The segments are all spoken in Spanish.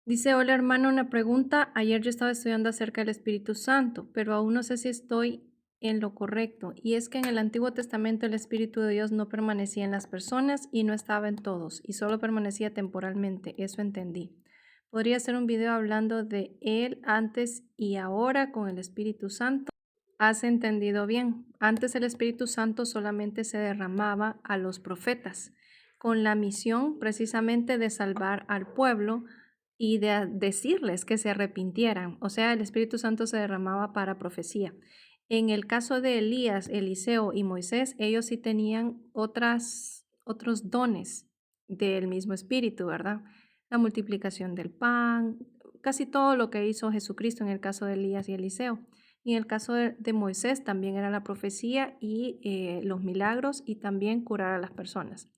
Dice, hola hermano, una pregunta. Ayer yo estaba estudiando acerca del Espíritu Santo, pero aún no sé si estoy en lo correcto. Y es que en el Antiguo Testamento el Espíritu de Dios no permanecía en las personas y no estaba en todos, y solo permanecía temporalmente. Eso entendí. Podría hacer un video hablando de él antes y ahora con el Espíritu Santo. Has entendido bien. Antes el Espíritu Santo solamente se derramaba a los profetas, con la misión precisamente de salvar al pueblo y de decirles que se arrepintieran. O sea, el Espíritu Santo se derramaba para profecía. En el caso de Elías, Eliseo y Moisés, ellos sí tenían otros dones del mismo Espíritu, ¿verdad? La multiplicación del pan, casi todo lo que hizo Jesucristo en el caso de Elías y Eliseo. Y en el caso de Moisés también era la profecía y los milagros y también curar a las personas.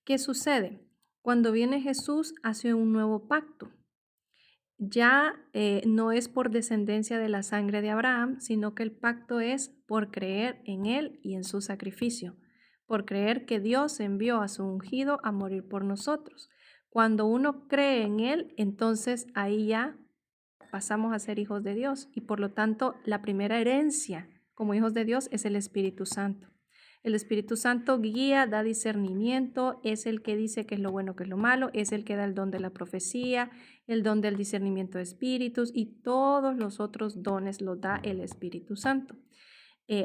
¿Qué sucede? Cuando viene Jesús hace un nuevo pacto. Ya no es por descendencia de la sangre de Abraham, sino que el pacto es por creer en él y en su sacrificio, por creer que Dios envió a su ungido a morir por nosotros. Cuando uno cree en él, entonces ahí ya pasamos a ser hijos de Dios y por lo tanto la primera herencia como hijos de Dios es el Espíritu Santo. El Espíritu Santo guía, da discernimiento, es el que dice qué es lo bueno, qué es lo malo, es el que da el don de la profecía, el don del discernimiento de espíritus y todos los otros dones los da el Espíritu Santo.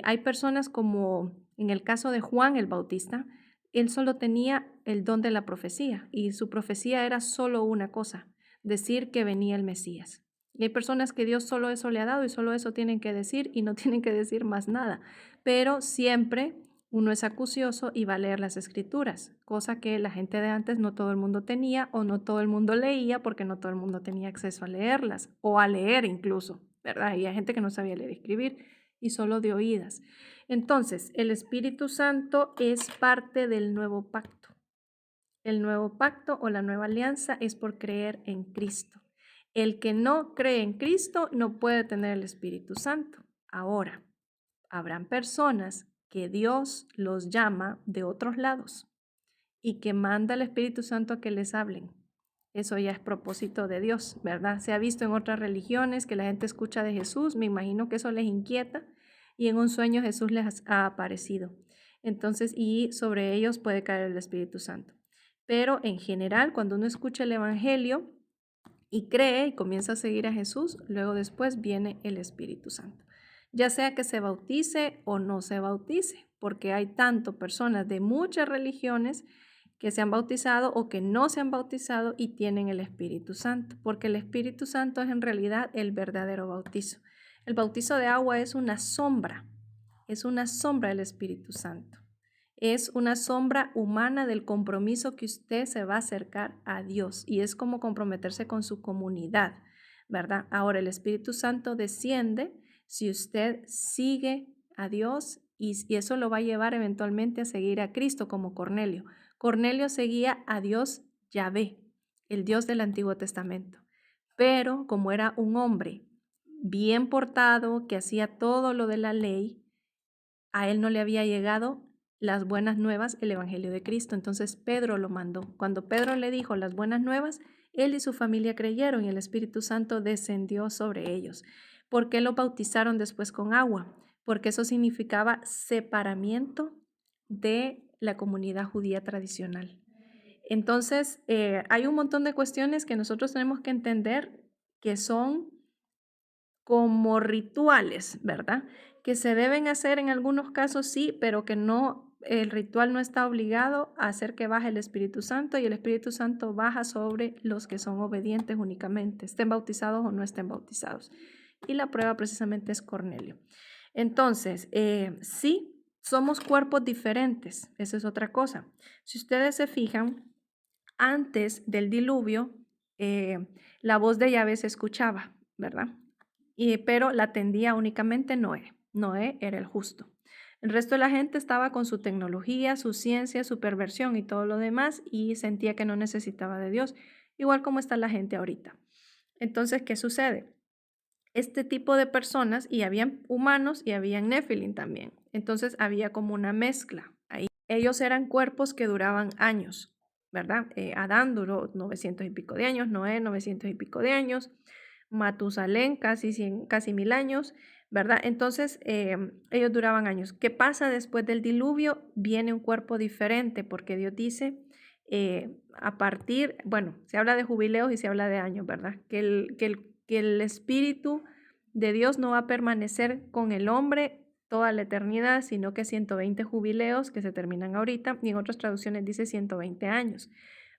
Hay personas como en el caso de Juan el Bautista, él solo tenía el don de la profecía y su profecía era solo una cosa, decir que venía el Mesías. Y hay personas que Dios solo eso le ha dado y solo eso tienen que decir y no tienen que decir más nada. Pero siempre uno es acucioso y va a leer las escrituras, cosa que la gente de antes no todo el mundo tenía o no todo el mundo leía porque no todo el mundo tenía acceso a leerlas o a leer incluso, ¿verdad? Y hay gente que no sabía leer y escribir y solo de oídas. Entonces, el Espíritu Santo es parte del nuevo pacto. El nuevo pacto o la nueva alianza es por creer en Cristo. El que no cree en Cristo no puede tener el Espíritu Santo. Ahora, habrán personas que Dios los llama de otros lados y que manda al Espíritu Santo a que les hablen. Eso ya es propósito de Dios, ¿verdad? Se ha visto en otras religiones que la gente escucha de Jesús, me imagino que eso les inquieta y en un sueño Jesús les ha aparecido. Entonces, y sobre ellos puede caer el Espíritu Santo. Pero en general, cuando uno escucha el Evangelio y cree y comienza a seguir a Jesús, luego después viene el Espíritu Santo. Ya sea que se bautice o no se bautice, porque hay tanto personas de muchas religiones que se han bautizado o que no se han bautizado y tienen el Espíritu Santo, porque el Espíritu Santo es en realidad el verdadero bautizo. El bautizo de agua es una sombra del Espíritu Santo. Es una sombra humana del compromiso que usted se va a acercar a Dios y es como comprometerse con su comunidad, ¿verdad? Ahora el Espíritu Santo desciende si usted sigue a Dios y eso lo va a llevar eventualmente a seguir a Cristo como Cornelio. Cornelio seguía a Dios Yahvé, el Dios del Antiguo Testamento, pero como era un hombre bien portado, que hacía todo lo de la ley, a él no le había llegado las buenas nuevas, el Evangelio de Cristo. Entonces Pedro lo mandó. Cuando Pedro le dijo las buenas nuevas, él y su familia creyeron y el Espíritu Santo descendió sobre ellos. ¿Por qué lo bautizaron después con agua? Porque eso significaba separamiento de la comunidad judía tradicional. Entonces, hay un montón de cuestiones que nosotros tenemos que entender que son como rituales, ¿verdad? Que se deben hacer en algunos casos, sí, pero que no, el ritual no está obligado a hacer que baje el Espíritu Santo y el Espíritu Santo baja sobre los que son obedientes únicamente, estén bautizados o no estén bautizados. Y la prueba precisamente es Cornelio. Entonces, sí, somos cuerpos diferentes, esa es otra cosa. Si ustedes se fijan, antes del diluvio, la voz de Yahvé se escuchaba, ¿verdad? Pero la atendía únicamente Noé. Noé era el justo. El resto de la gente estaba con su tecnología, su ciencia, su perversión y todo lo demás y sentía que no necesitaba de Dios, igual como está la gente ahorita. Entonces, ¿qué sucede? Este tipo de personas, y habían humanos y habían Nephilim también. Entonces había como una mezcla ahí. Ellos eran cuerpos que duraban años. ¿verdad? Adán duró 900 y pico de años, Noé 900 y pico de años, Matusalén casi 100, casi 1000 años, ¿verdad? Entonces, ellos duraban años. ¿Qué pasa después del diluvio? Viene un cuerpo diferente, porque Dios dice, a partir, bueno, se habla de jubileos y se habla de años, ¿verdad? Que el Espíritu de Dios no va a permanecer con el hombre toda la eternidad, sino que 120 jubileos que se terminan ahorita, y en otras traducciones dice 120 años.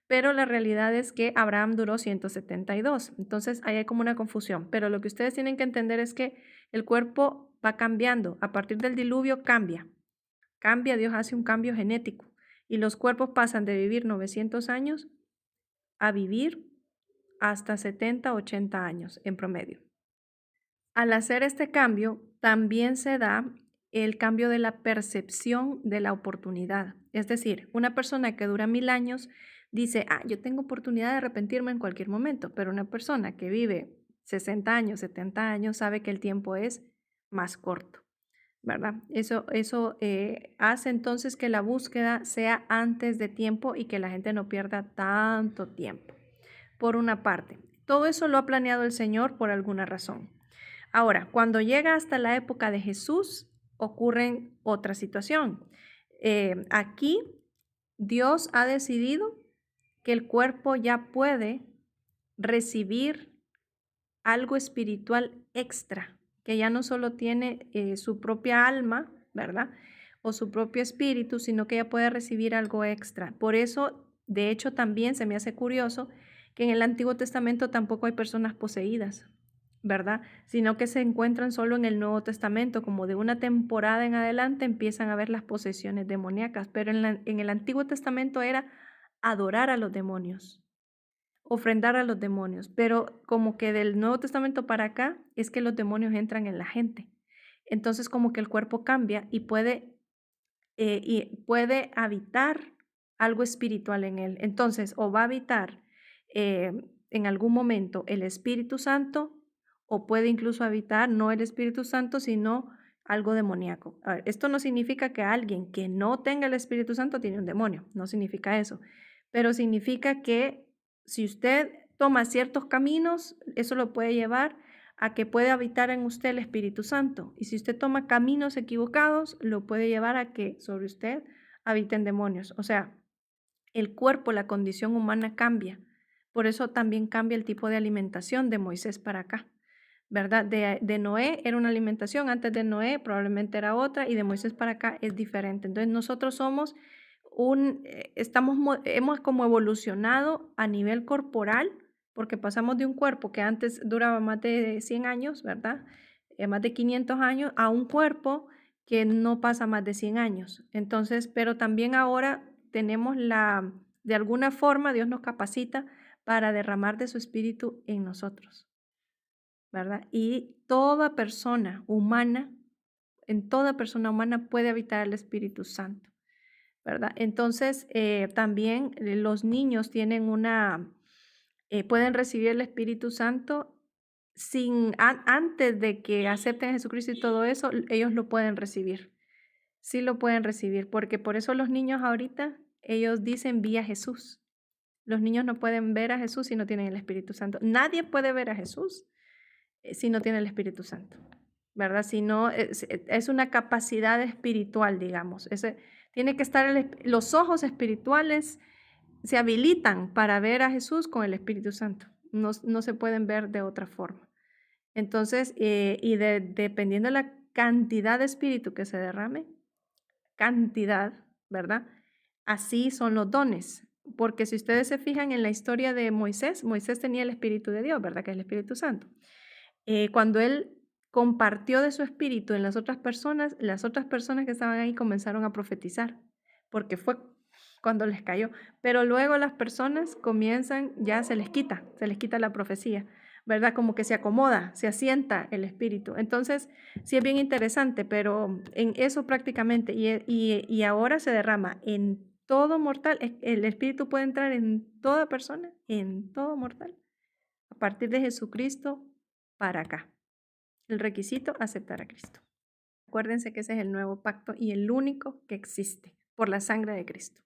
Pero la realidad es que Abraham duró 172. Entonces, ahí hay como una confusión. Pero lo que ustedes tienen que entender es que el cuerpo va cambiando. A partir del diluvio cambia. Cambia, Dios hace un cambio genético. Y los cuerpos pasan de vivir 900 años a vivir hasta 70, 80 años en promedio. Al hacer este cambio, también se da el cambio de la percepción de la oportunidad. Es decir, una persona que dura 1000 años dice, yo tengo oportunidad de arrepentirme en cualquier momento, pero una persona que vive 60 años, 70 años, sabe que el tiempo es más corto, ¿verdad? Eso hace entonces que la búsqueda sea antes de tiempo y que la gente no pierda tanto tiempo. Por una parte, todo eso lo ha planeado el Señor por alguna razón. Ahora, cuando llega hasta la época de Jesús, ocurre otra situación. Aquí Dios ha decidido que el cuerpo ya puede recibir algo espiritual extra, que ya no solo tiene su propia alma, ¿verdad? O su propio espíritu, sino que ya puede recibir algo extra. Por eso, de hecho, también se me hace curioso que en el Antiguo Testamento tampoco hay personas poseídas, ¿verdad? Sino que se encuentran solo en el Nuevo Testamento, como de una temporada en adelante empiezan a ver las posesiones demoníacas, pero en el Antiguo Testamento era adorar a los demonios, ofrendar a los demonios, pero como que del Nuevo Testamento para acá es que los demonios entran en la gente. Entonces como que el cuerpo cambia y puede habitar algo espiritual en él. Entonces o va a habitar eh, en algún momento el Espíritu Santo, o puede incluso habitar no el Espíritu Santo, sino algo demoníaco. A ver, esto no significa que alguien que no tenga el Espíritu Santo tiene un demonio, no significa eso, pero significa que si usted toma ciertos caminos, eso lo puede llevar a que puede habitar en usted el Espíritu Santo. Y si usted toma caminos equivocados, lo puede llevar a que sobre usted habiten demonios. O sea, el cuerpo, la condición humana cambia. Por eso también cambia el tipo de alimentación de Moisés para acá, ¿verdad? De Noé era una alimentación, antes de Noé probablemente era otra, y de Moisés para acá es diferente. Entonces nosotros somos hemos como evolucionado a nivel corporal, porque pasamos de un cuerpo que antes duraba más de 100 años, ¿verdad? Más de 500 años, a un cuerpo que no pasa más de 100 años. Entonces, pero también ahora tenemos de alguna forma, Dios nos capacita para derramar de su espíritu en nosotros, ¿verdad? Y toda persona humana, en toda persona humana puede habitar el Espíritu Santo, ¿verdad? Entonces, también los niños pueden recibir el Espíritu Santo antes de que acepten a Jesucristo y todo eso, ellos lo pueden recibir. Sí lo pueden recibir, porque por eso los niños ahorita, ellos dicen vi a Jesús. Los niños no pueden ver a Jesús si no tienen el Espíritu Santo. Nadie puede ver a Jesús si no tiene el Espíritu Santo, ¿verdad? Si no, es una capacidad espiritual, digamos. Tiene que estar los ojos espirituales se habilitan para ver a Jesús con el Espíritu Santo. No se pueden ver de otra forma. Entonces, dependiendo de la cantidad de espíritu que se derrame, cantidad, ¿verdad? Así son los dones. Porque si ustedes se fijan en la historia de Moisés, Moisés tenía el Espíritu de Dios, ¿verdad? Que es el Espíritu Santo. Cuando él compartió de su espíritu en las otras personas que estaban ahí comenzaron a profetizar, porque fue cuando les cayó. Pero luego las personas comienzan, ya se les quita la profecía, ¿verdad? Como que se acomoda, se asienta el espíritu. Entonces, sí es bien interesante, pero en eso prácticamente, y ahora se derrama en todo mortal, el espíritu puede entrar en toda persona, en todo mortal, a partir de Jesucristo para acá. El requisito, aceptar a Cristo. Acuérdense que ese es el nuevo pacto y el único que existe por la sangre de Cristo.